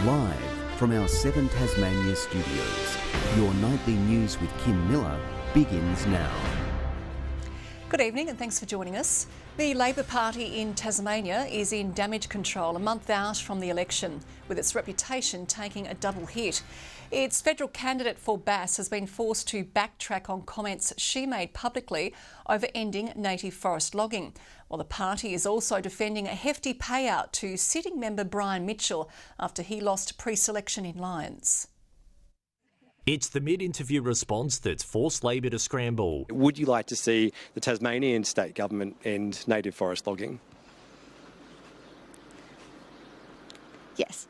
Live from our Seven Tasmania studios, your nightly news with Kim Miller begins now. Good evening and thanks for joining us. The Labor Party in Tasmania is in damage control a month out from the election, with its reputation taking a double hit. Its federal candidate for Bass has been forced to backtrack on comments she made publicly over ending native forest logging, while the party is also defending a hefty payout to sitting member Brian Mitchell after he lost pre-selection in Lyons. It's the mid-interview response that's forced Labor to scramble. Would you like to see the Tasmanian state government end native forest logging? Yes.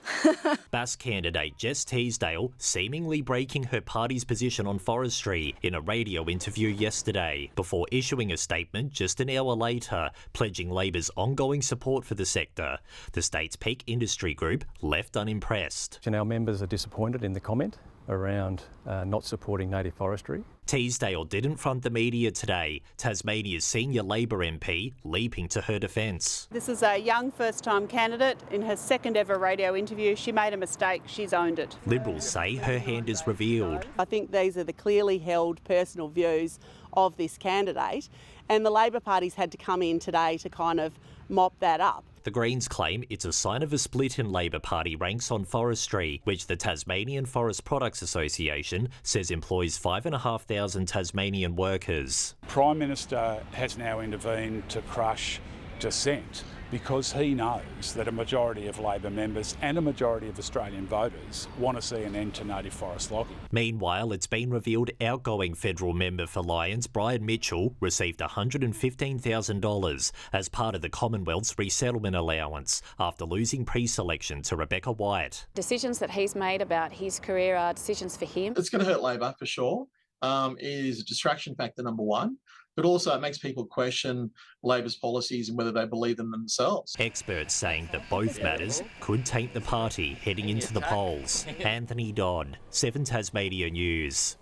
Bass candidate Jess Teasdale seemingly breaking her party's position on forestry in a radio interview yesterday, before issuing a statement just an hour later pledging Labor's ongoing support for the sector. The state's peak industry group left unimpressed. And our members are disappointed in the comment around not supporting native forestry. Teasdale didn't front the media today, Tasmania's senior Labor MP leaping to her defence. This is a young first-time candidate. In her second ever radio interview, she made a mistake, she's owned it. Liberals say her hand is revealed. I think these are the clearly held personal views of this candidate, and the Labor Party's had to come in today to kind of mop that up. The Greens claim it's a sign of a split in Labor Party ranks on forestry, which the Tasmanian Forest Products Association says employs 5,500 Tasmanian workers. Prime Minister has now intervened to crush dissent because he knows that a majority of Labor members and a majority of Australian voters want to see an end to native forest logging. Meanwhile, it's been revealed outgoing federal member for Lyons, Brian Mitchell, received $115,000 as part of the Commonwealth's resettlement allowance after losing pre-selection to Rebecca White. Decisions that he's made about his career are decisions for him. It's going to hurt Labor for sure. It is a distraction factor, number one. But also it makes people question Labor's policies and whether they believe them themselves. Experts saying that both matters could taint the party heading into the polls. Anthony Dodd, 7 Tasmania News.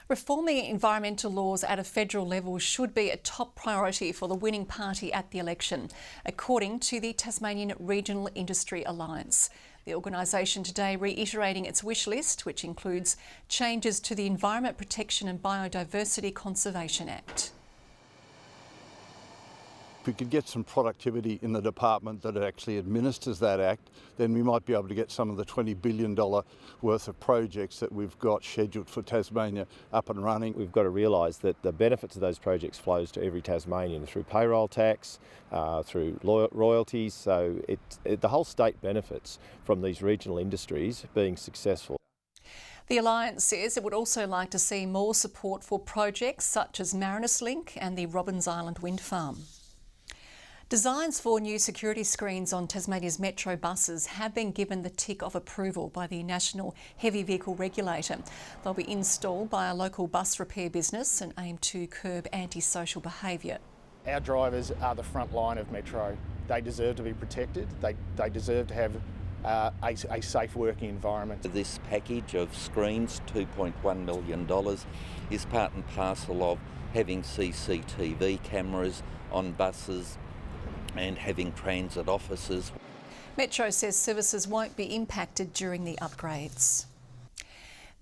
Reforming environmental laws at a federal level should be a top priority for the winning party at the election, according to the Tasmanian Regional Industry Alliance. The organisation today reiterating its wish list, which includes changes to the Environment Protection and Biodiversity Conservation Act. If we could get some productivity in the department that actually administers that act, then we might be able to get some of the $20 billion worth of projects that we've got scheduled for Tasmania up and running. We've got to realise that the benefits of those projects flows to every Tasmanian through payroll tax, through royalties, so the whole state benefits from these regional industries being successful. The Alliance says it would also like to see more support for projects such as Marinus Link and the Robbins Island Wind Farm. Designs for new security screens on Tasmania's metro buses have been given the tick of approval by the National Heavy Vehicle Regulator. They'll be installed by a local bus repair business and aim to curb antisocial behaviour. Our drivers are the front line of metro. They deserve to be protected. They deserve to have a safe working environment. This package of screens, $2.1 million, is part and parcel of having CCTV cameras on buses and having transit offices. Metro says services won't be impacted during the upgrades.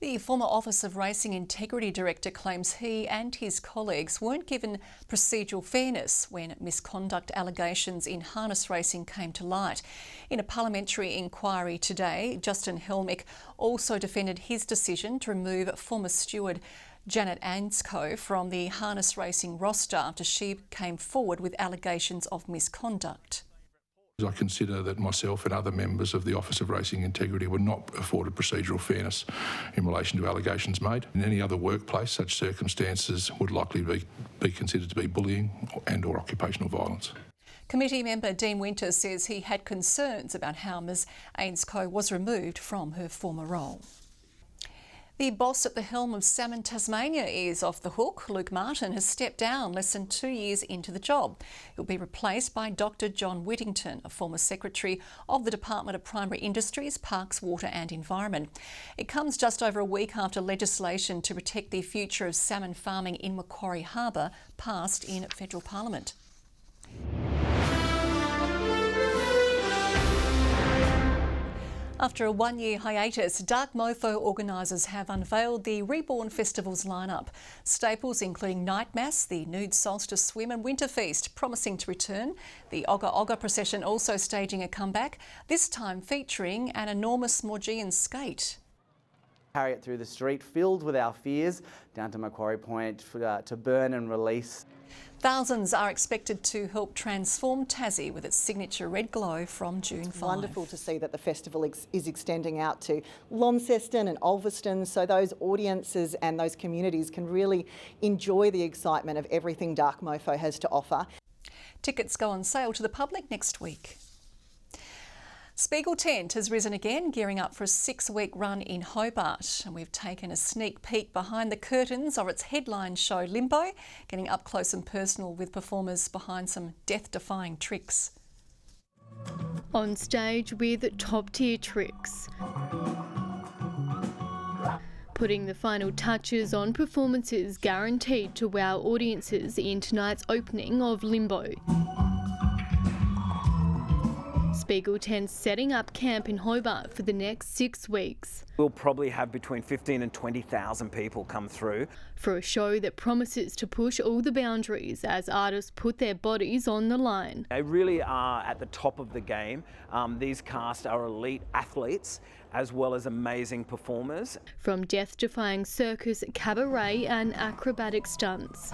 The former Office of Racing Integrity Director claims he and his colleagues weren't given procedural fairness when misconduct allegations in harness racing came to light. In a parliamentary inquiry today, Justin Helmick also defended his decision to remove former steward Janet Anscoe from the harness racing roster after she came forward with allegations of misconduct. I consider that myself and other members of the Office of Racing Integrity were not afforded procedural fairness in relation to allegations made. In any other workplace, such circumstances would likely be considered to be bullying and or occupational violence. Committee member Dean Winters says he had concerns about how Ms Anscoe was removed from her former role. The boss at the helm of Salmon Tasmania is off the hook. Luke Martin has stepped down less than 2 years into the job. He'll be replaced by Dr John Whittington, a former Secretary of the Department of Primary Industries, Parks, Water and Environment. It comes just over a week after legislation to protect the future of salmon farming in Macquarie Harbour passed in federal parliament. After a one-year hiatus, Dark Mofo organisers have unveiled the Reborn Festival's lineup. Staples including Night Mass, the Nude Solstice Swim and Winter Feast promising to return. The Ogga Ogga procession also staging a comeback, this time featuring an enormous Morgian skate. Carry it through the street filled with our fears down to Macquarie Point to burn and release. Thousands are expected to help transform Tassie with its signature red glow from June 5. It's wonderful to see that the festival is extending out to Launceston and Ulverston, so those audiences and those communities can really enjoy the excitement of everything Dark Mofo has to offer. Tickets go on sale to the public next week. Spiegeltent has risen again, gearing up for a 6-week run in Hobart. And we've taken a sneak peek behind the curtains of its headline show Limbo, getting up close and personal with performers behind some death-defying tricks. On stage with top-tier tricks. Putting the final touches on performances guaranteed to wow audiences in tonight's opening of Limbo. Spiegeltent's setting up camp in Hobart for the next 6 weeks. We'll probably have between 15 and 20,000 people come through. For a show that promises to push all the boundaries as artists put their bodies on the line. They really are at the top of the game. These cast are elite athletes as well as amazing performers. From death-defying circus, cabaret and acrobatic stunts.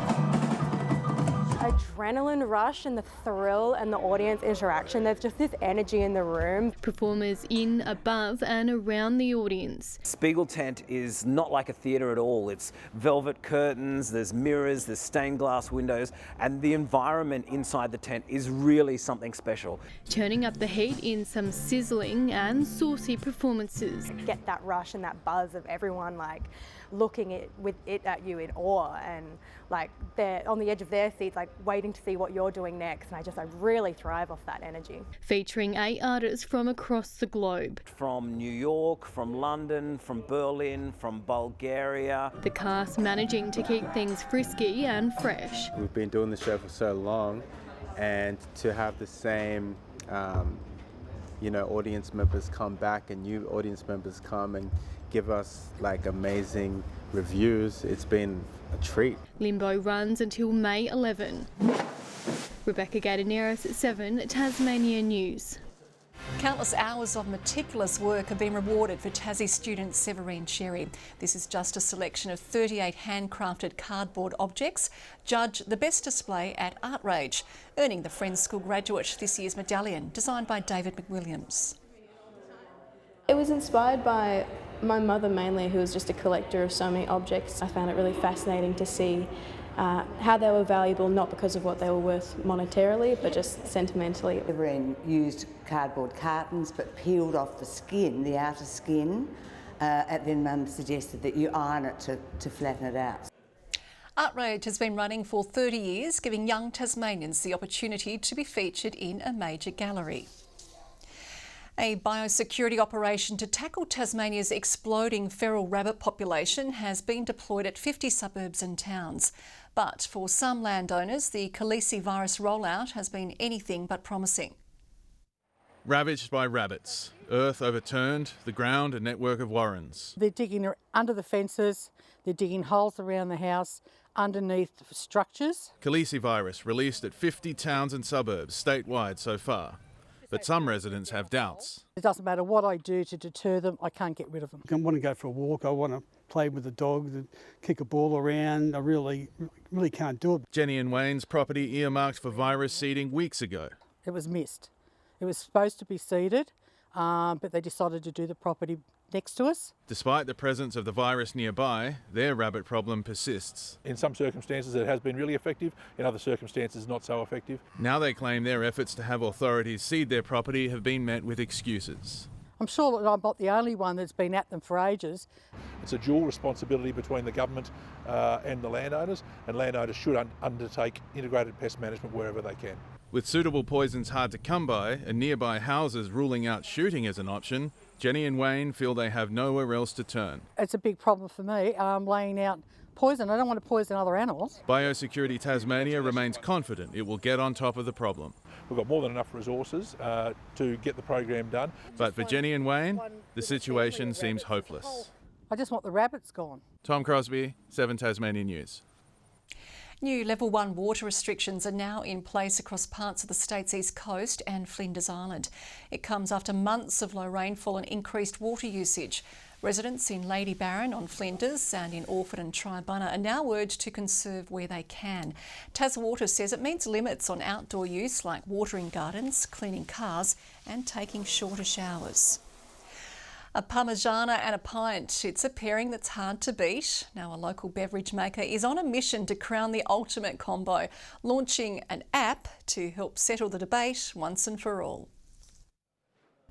Adrenaline rush and the thrill and the audience interaction. There's just this energy in the room. Performers in, above and around the audience. Spiegeltent is not like a theatre at all. It's velvet curtains, there's mirrors, there's stained glass windows, and the environment inside the tent is really something special. Turning up the heat in some sizzling and saucy performances. Get that rush and that buzz of everyone like looking at you in awe and like they're on the edge of their seats like waiting to see what you're doing next, and I really thrive off that energy. Featuring 8 artists from across the globe. From New York, from London, from Berlin, from Bulgaria. The cast managing to keep things frisky and fresh. We've been doing the show for so long, and to have the same audience members come back and new audience members come and give us like amazing reviews, it's been a treat. Limbo runs until May 11. Rebecca Gadaneris, 7 Tasmania News. Countless hours of meticulous work have been rewarded for Tassie student Severine Cherry. This is just a selection of 38 handcrafted cardboard objects judged the best display at Art Rage, earning the Friends School graduate this year's medallion, designed by David McWilliams. It was inspired by my mother mainly, who was just a collector of so many objects. I found it really fascinating to see how they were valuable, not because of what they were worth monetarily, but just sentimentally. Severine used cardboard cartons but peeled off the skin, the outer skin, and then Mum suggested that you iron it to flatten it out. Art Rage has been running for 30 years, giving young Tasmanians the opportunity to be featured in a major gallery. A biosecurity operation to tackle Tasmania's exploding feral rabbit population has been deployed at 50 suburbs and towns. But for some landowners, the Khaleesi virus rollout has been anything but promising. Ravaged by rabbits, earth overturned, the ground a network of warrens. They're digging under the fences, they're digging holes around the house, underneath structures. Khaleesi virus released at 50 towns and suburbs statewide so far. But some residents have doubts. It doesn't matter what I do to deter them, I can't get rid of them. I want to go for a walk, I want to play with the dog, kick a ball around. I really can't do it. Jenny and Wayne's property earmarked for virus seeding weeks ago. It was missed. It was supposed to be seeded, but they decided to do the property next to us. Despite the presence of the virus nearby, their rabbit problem persists. In some circumstances it has been really effective, in other circumstances not so effective. Now they claim their efforts to have authorities seed their property have been met with excuses. I'm sure that I'm not the only one that's been at them for ages. It's a dual responsibility between the government and the landowners, and landowners should undertake integrated pest management wherever they can. With suitable poisons hard to come by and nearby houses ruling out shooting as an option, Jenny and Wayne feel they have nowhere else to turn. It's a big problem for me, laying out poison. I don't want to poison other animals. Biosecurity Tasmania remains confident it will get on top of the problem. we've got more than enough resources to get the program done. But for Jenny and Wayne, the situation seems hopeless. I just want the rabbits gone. Tom Crosby, 7 Tasmania News. New Level 1 water restrictions are now in place across parts of the state's east coast and Flinders Island. It comes after months of low rainfall and increased water usage. Residents in Lady Barron on Flinders and in Orford and Tribunna are now urged to conserve where they can. TasWater says it means limits on outdoor use like watering gardens, cleaning cars and taking shorter showers. A Parmigiana and a pint. It's a pairing that's hard to beat. Now a local beverage maker is on a mission to crown the ultimate combo, launching an app to help settle the debate once and for all.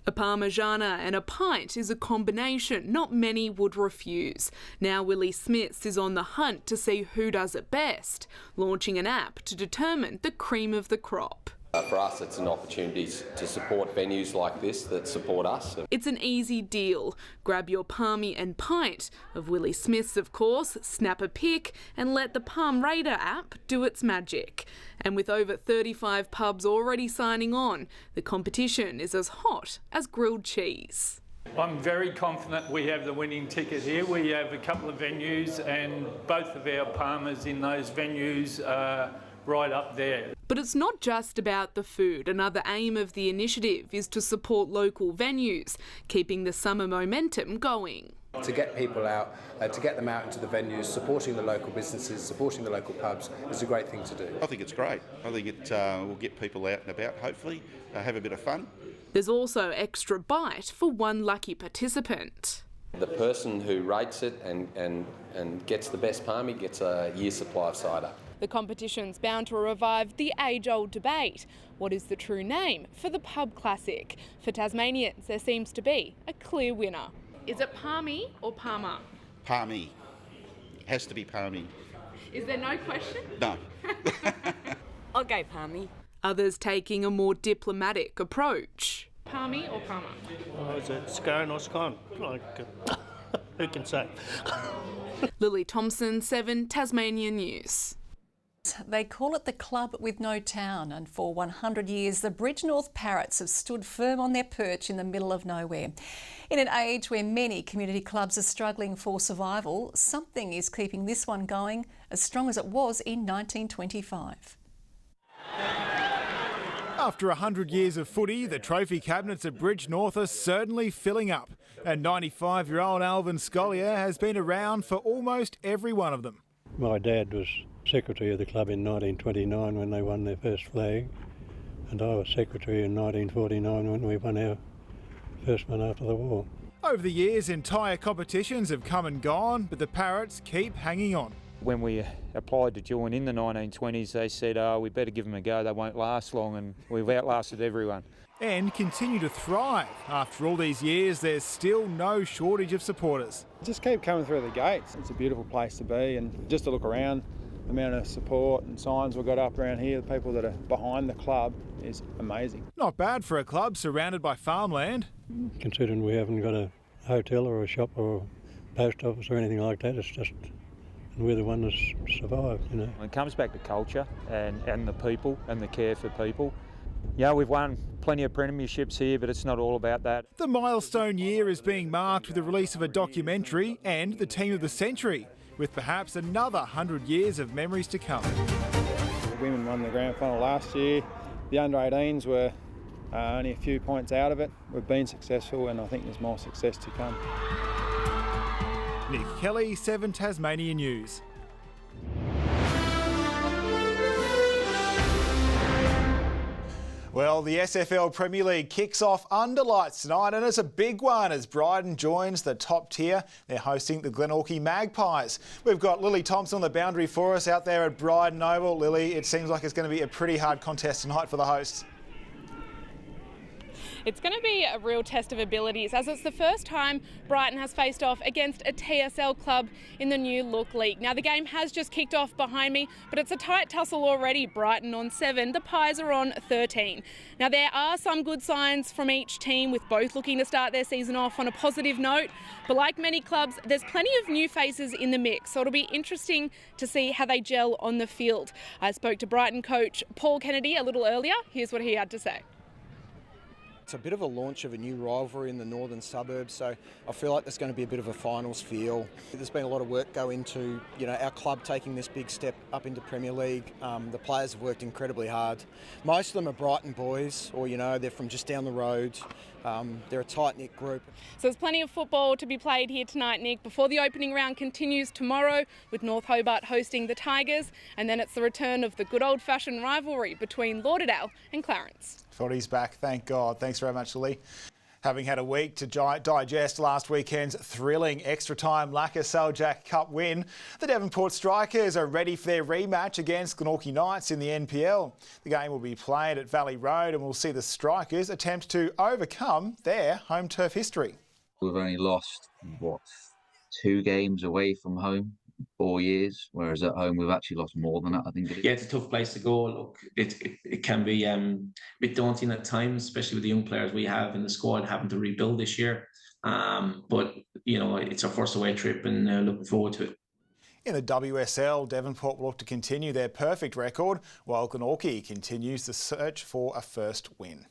A Parmigiana and a pint is a combination not many would refuse. Now Willie Smiths is on the hunt to see who does it best, launching an app to determine the cream of the crop. For us, it's an opportunity to support venues like this that support us. It's an easy deal. Grab your palmy and pint, of Willie Smith's of course, snap a pic and let the Palm Raider app do its magic. And with over 35 pubs already signing on, the competition is as hot as grilled cheese. I'm very confident we have the winning ticket here. We have a couple of venues and both of our palmers in those venues are right up there. But it's not just about the food. Another aim of the initiative is to support local venues, keeping the summer momentum going. To get people out, to get them out into the venues, supporting the local businesses, supporting the local pubs is a great thing to do. I think it's great. I think it will get people out and about, hopefully, have a bit of fun. There's also extra bite for one lucky participant. The person who rates it and gets the best palmy gets a year's supply of cider. The competition's bound to revive the age-old debate. What is the true name for the pub classic? For Tasmanians, there seems to be a clear winner. Is it Palmy or Palmer? Palmy. Has to be Palmy. Is there no question? No. I'll go Palmy. Others taking a more diplomatic approach. Palmy or Palmer? Oh, is it scone or scone? Like, who can say? Lily Thompson, 7 Tasmania News. They call it the club with no town, and for 100 years the Bridgenorth Parrots have stood firm on their perch in the middle of nowhere. In an age where many community clubs are struggling for survival, something is keeping this one going as strong as it was in 1925. After 100 years of footy, the trophy cabinets at Bridgenorth are certainly filling up, and 95-year-old Alvin Scollier has been around for almost every one of them. My dad was secretary of the club in 1929 when they won their first flag, and I was secretary in 1949 when we won our first one after the war. Over the years, entire competitions have come and gone, but the Parrots keep hanging on. When we applied to join in the 1920s, they said, oh, we better give them a go, they won't last long, and we've outlasted everyone. And continue to thrive. After all these years, there's still no shortage of supporters. Just keep coming through the gates. It's a beautiful place to be, and just to look around, the amount of support and signs we've got up around here, the people that are behind the club, is amazing. Not bad for a club surrounded by farmland. Considering we haven't got a hotel or a shop or a post office or anything like that, it's just, and we're the one that's survived, you know. It comes back to culture and the people and the care for people. Yeah, we've won plenty of premierships here, but it's not all about that. The milestone year is being marked with the release of a documentary and the Team of the Century, with perhaps another 100 years of memories to come. The women won the grand final last year. The under-18s were only a few points out of it. We've been successful, and I think there's more success to come. Nick Kelly, 7 Tasmania News. Well, the SFL Premier League kicks off under lights tonight, and it's a big one as Bryden joins the top tier. They're hosting the Glenorchy Magpies. We've got Lily Thompson on the boundary for us out there at Bryden Oval. Lily, it seems like it's going to be a pretty hard contest tonight for the hosts. It's going to be a real test of abilities, as it's the first time Brighton has faced off against a TSL club in the new Look League. Now, the game has just kicked off behind me, but it's a tight tussle already. Brighton on 7, the Pies are on 13. Now, there are some good signs from each team, with both looking to start their season off on a positive note. But like many clubs, there's plenty of new faces in the mix, so it'll be interesting to see how they gel on the field. I spoke to Brighton coach Paul Kennedy a little earlier. Here's what he had to say. It's a bit of a launch of a new rivalry in the northern suburbs, so I feel like there's going to be a bit of a finals feel. There's been a lot of work go into, our club taking this big step up into Premier League. The players have worked incredibly hard. Most of them are Brighton boys, or they're from just down the road. They're a tight-knit group. So there's plenty of football to be played here tonight, Nick, before the opening round continues tomorrow with North Hobart hosting the Tigers, and then it's the return of the good old-fashioned rivalry between Lauderdale and Clarence. Footy's back, thank God. Thanks very much, Lily. Having had a week to digest last weekend's thrilling extra-time Lacazette Jack Cup win, the Devonport Strikers are ready for their rematch against Glenorchy Knights in the NPL. The game will be played at Valley Road and we'll see the Strikers attempt to overcome their home turf history. We've only lost, 2 games away from home, 4 years, whereas at home we've actually lost more than that, I think it is. Yeah, it's a tough place to go. Look, it can be a bit daunting at times, especially with the young players we have in the squad having to rebuild this year. But, it's our first away trip and looking forward to it. In the WSL, Devonport will look to continue their perfect record, while Glenorchy continues the search for a first win.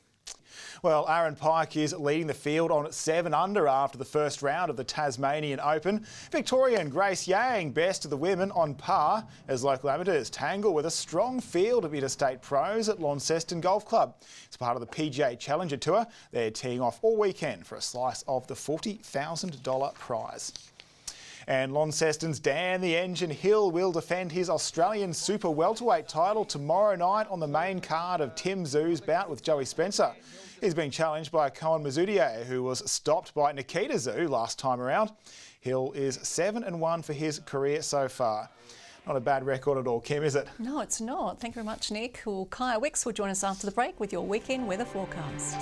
Well, Aaron Pike is leading the field on 7 under after the first round of the Tasmanian Open. Victorian Grace Yang best of the women on par as local amateurs tangle with a strong field of interstate pros at Launceston Golf Club. It's part of the PGA Challenger Tour. They're teeing off all weekend for a slice of the $40,000 prize. And Launceston's Dan the Engine Hill will defend his Australian Super Welterweight title tomorrow night on the main card of Tim Zoo's bout with Joey Spencer. He's being challenged by Cohen Mazudier, who was stopped by Nikita Zoo last time around. Hill is 7-1 for his career so far. Not a bad record at all, Kim, is it? No, it's not. Thank you very much, Nick. Well, Kaya Wicks will join us after the break with your weekend weather forecast.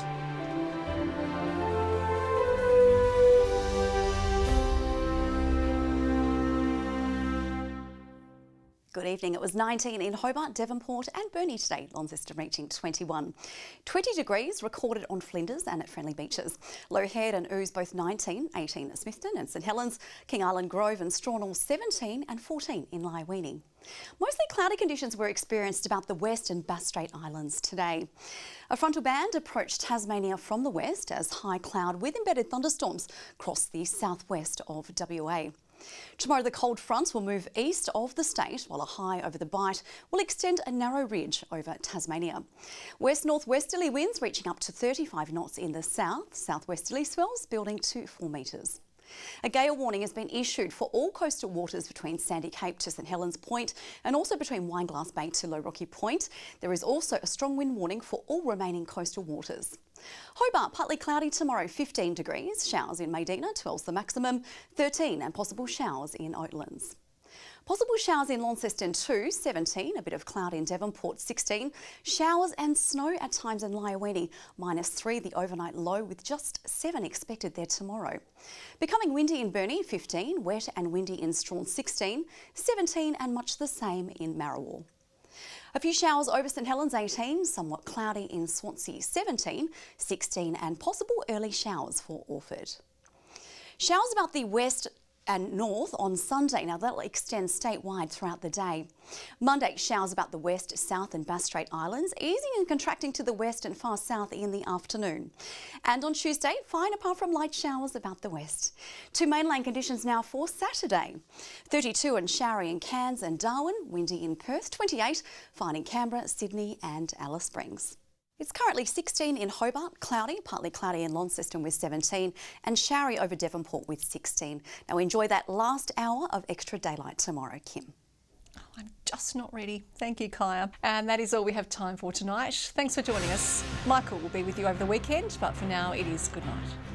Good evening. It was 19 in Hobart, Devonport and Burnie today, Launceston reaching 21. 20 degrees recorded on Flinders and at Friendly Beaches. Low Head and Ouse both 19, 18 at Smithton and St Helens, King Island Grove and Strawnall 17 and 14 in Lyweenie. Mostly cloudy conditions were experienced about the West and Bass Strait Islands today. A frontal band approached Tasmania from the west as high cloud with embedded thunderstorms crossed the southwest of WA. Tomorrow the cold fronts will move east of the state while a high over the Bight will extend a narrow ridge over Tasmania. West-northwesterly winds reaching up to 35 knots in the south, southwesterly swells building to 4 metres. A gale warning has been issued for all coastal waters between Sandy Cape to St Helens Point and also between Wineglass Bay to Low Rocky Point. There is also a strong wind warning for all remaining coastal waters. Hobart, partly cloudy tomorrow, 15 degrees. Showers in Medina, 12's the maximum, 13 and possible showers in Oatlands. Possible showers in Launceston too, 17, a bit of cloud in Devonport, 16. Showers and snow at times in Lyweenie, -3 the overnight low with just 7 expected there tomorrow. Becoming windy in Burnie, 15, wet and windy in Strawn, 16, 17 and much the same in Marrawall. A few showers over St Helens, 18, somewhat cloudy in Swansea, 17, 16 and possible early showers for Orford. Showers about the west and north on Sunday. Now that'll extend statewide throughout the day. Monday, showers about the west, south and Bass Strait Islands, easing and contracting to the west and far south in the afternoon. And on Tuesday, fine apart from light showers about the west. To mainland conditions now for Saturday. 32 and showery in Cairns and Darwin, windy in Perth, 28, fine in Canberra, Sydney and Alice Springs. It's currently 16 in Hobart, cloudy, partly cloudy in Launceston with 17 and showery over Devonport with 16. Now enjoy that last hour of extra daylight tomorrow, Kim. Oh, I'm just not ready. Thank you, Kaya. And that is all we have time for tonight. Thanks for joining us. Michael will be with you over the weekend, but for now it is good night.